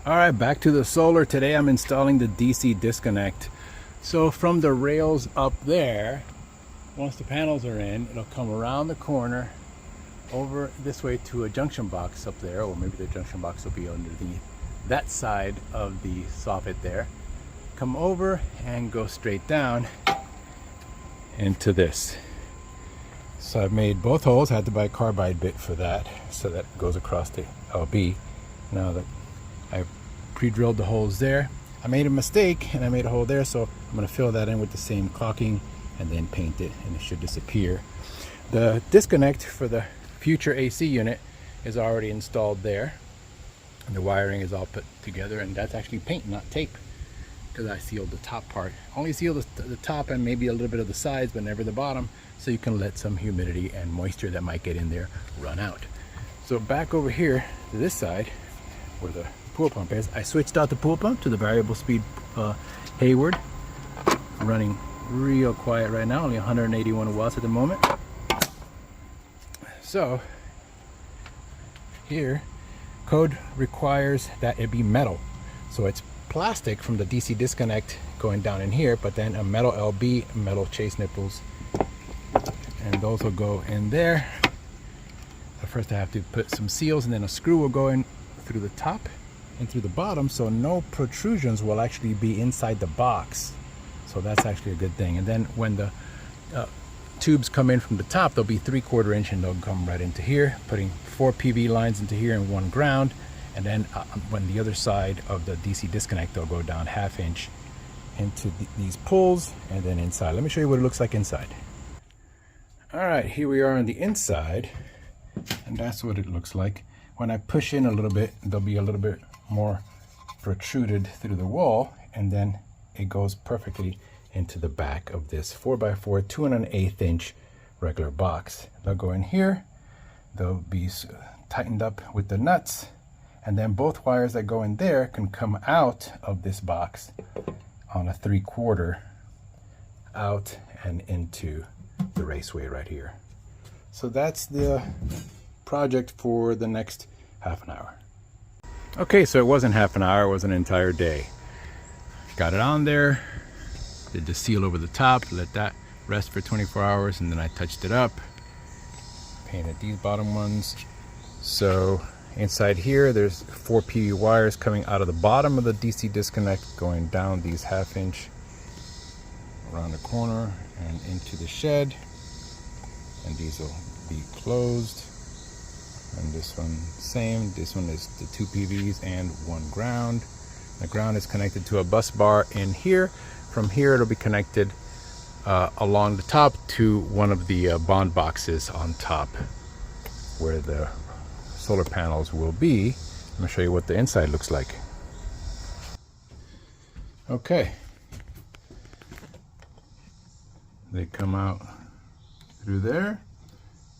All right, back to the solar. Today I'm installing the DC disconnect. So from the rails up there, once the panels are in, it'll come around the corner over this way to a junction box up there, or maybe the junction box will be underneath that side of the soffit there. Come over and go straight down into this. So I've made both holes. I had to buy a carbide bit for that, so that goes across the LB. Now that I've pre-drilled the holes there, I made a mistake and I made a hole there, so I'm going to fill that in with the same caulking and then paint it, and it should disappear. The disconnect for the future AC unit is already installed there, and the wiring is all put together, and that's actually paint, not tape, because I sealed the top part. Only sealed the top and maybe a little bit of the sides, but never the bottom, so you can let some humidity and moisture that might get in there run out. So back over here to this side where the pool pump is, I switched out the pool pump to the variable speed Hayward, running real quiet right now, only 181 watts at the moment. So here, code requires that it be metal, so it's plastic from the DC disconnect going down in here, but then a metal LB, metal chase nipples, and those will go in there. But first I have to put some seals, and then a screw will go in through the top and through the bottom, so no protrusions will actually be inside the box. So that's actually a good thing. And then when the tubes come in from the top, they'll be 3/4 inch, and they'll come right into here, putting 4 PV lines into here and 1 ground. And then when the other side of the DC disconnect, they'll go down 1/2 inch into these pulls and then inside. Let me show you what it looks like inside. All right, here we are on the inside, and that's what it looks like. When I push in a little bit, there'll be a little bit more protruded through the wall, and then it goes perfectly into the back of this 4x4 2.125 inch regular box. They'll go in here, they'll be tightened up with the nuts, and then both wires that go in there can come out of this box on a 3/4 out and into the raceway right here. So that's the project for the next half an hour. Okay, so it wasn't half an hour, it was an entire day. Got it on there, did the seal over the top, let that rest for 24 hours, and then I touched it up, painted these bottom ones. So inside here, there's 4 PV wires coming out of the bottom of the DC disconnect, going down these 1/2 inch around the corner and into the shed. And these will be closed. And this one, same. This one is the 2 PVs and 1 ground. The ground is connected to a bus bar in here. From here, it'll be connected along the top to one of the bond boxes on top where the solar panels will be. Let me show you what the inside looks like. Okay. They come out through there,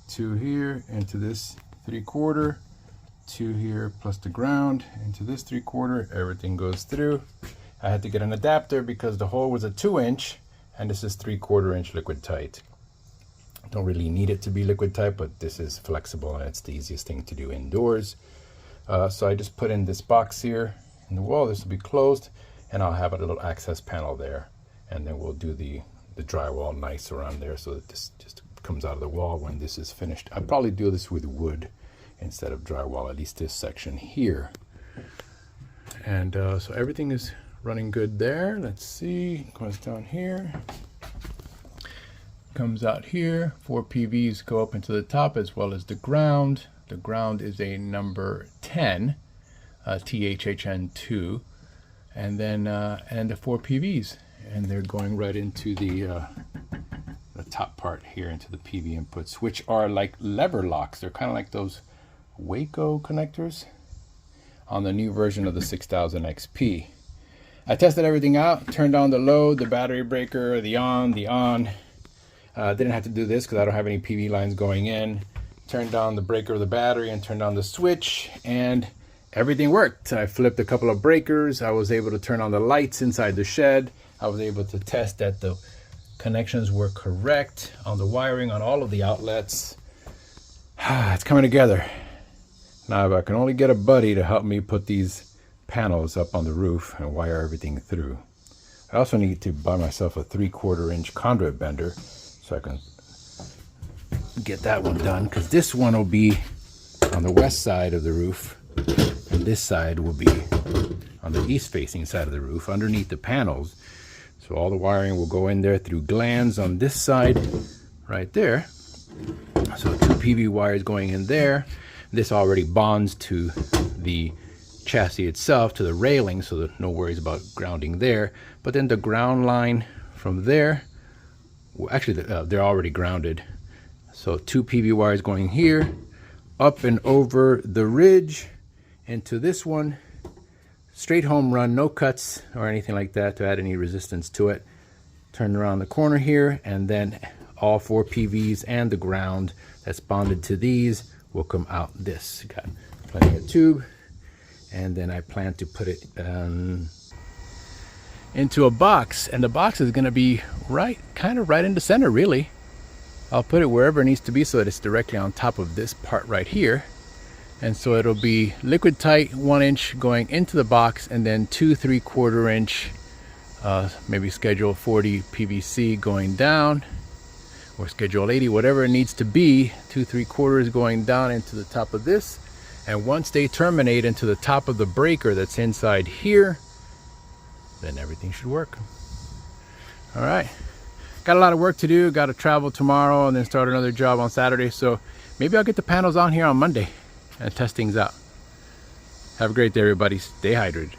2 here, into this 3/4, 2 here plus the ground into this 3/4. Everything goes through. I had to get an adapter because the hole was a 2 inch and this is 3/4 inch liquid tight. Don't really need it to be liquid tight, but this is flexible and it's the easiest thing to do indoors. So I just put in this box here in the wall. This will be closed, and I'll have a little access panel there, and then we'll do the drywall nice around there so that this just comes out of the wall when this is finished. I'll probably do this with wood instead of drywall, at least this section here. And so everything is running good there. Let's see, goes down here, comes out here. 4 PVs go up into the top as well as the ground. The ground is a number 10, THHN2, and then and the 4 PVs, and they're going right into the top part here, into the PV inputs, which are like lever locks. They're kind of like those Waco connectors on the new version of the 6000 XP. I tested everything out, turned on the load, the battery breaker, the on. Didn't have to do this because I don't have any PV lines going in. Turned on the breaker of the battery and turned on the switch, and everything worked. I flipped a couple of breakers. I was able to turn on the lights inside the shed. I was able to test that the connections were correct on the wiring on all of the outlets. It's coming together. Now, if I can only get a buddy to help me put these panels up on the roof and wire everything through. I also need to buy myself a 3/4 inch conduit bender so I can get that one done, because this one will be on the west side of the roof and this side will be on the east facing side of the roof underneath the panels. So all the wiring will go in there through glands on this side right there. So 2 PV wires going in there. This already bonds to the chassis itself, to the railing, so that no worries about grounding there. But then the ground line from there, well, actually they're already grounded. So 2 PV wires going here, up and over the ridge into this one. Straight home run, no cuts or anything like that to add any resistance to it. Turn around the corner here, and then all 4 PVs and the ground that's bonded to these will come out this. Got plenty of tube, and then I plan to put it into a box, and the box is going to be kind of right in the center, really. I'll put it wherever it needs to be so that it's directly on top of this part right here. And so it'll be liquid tight 1 inch going into the box, and then 2 3/4 inch maybe schedule 40 PVC going down, or schedule 80, whatever it needs to be. 2 3/4 going down into the top of this, and once they terminate into the top of the breaker that's inside here, then everything should work. All right, got a lot of work to do. Got to travel tomorrow and then start another job on Saturday, so maybe I'll get the panels on here on Monday and test things out. Have a great day, everybody. Stay hydrated.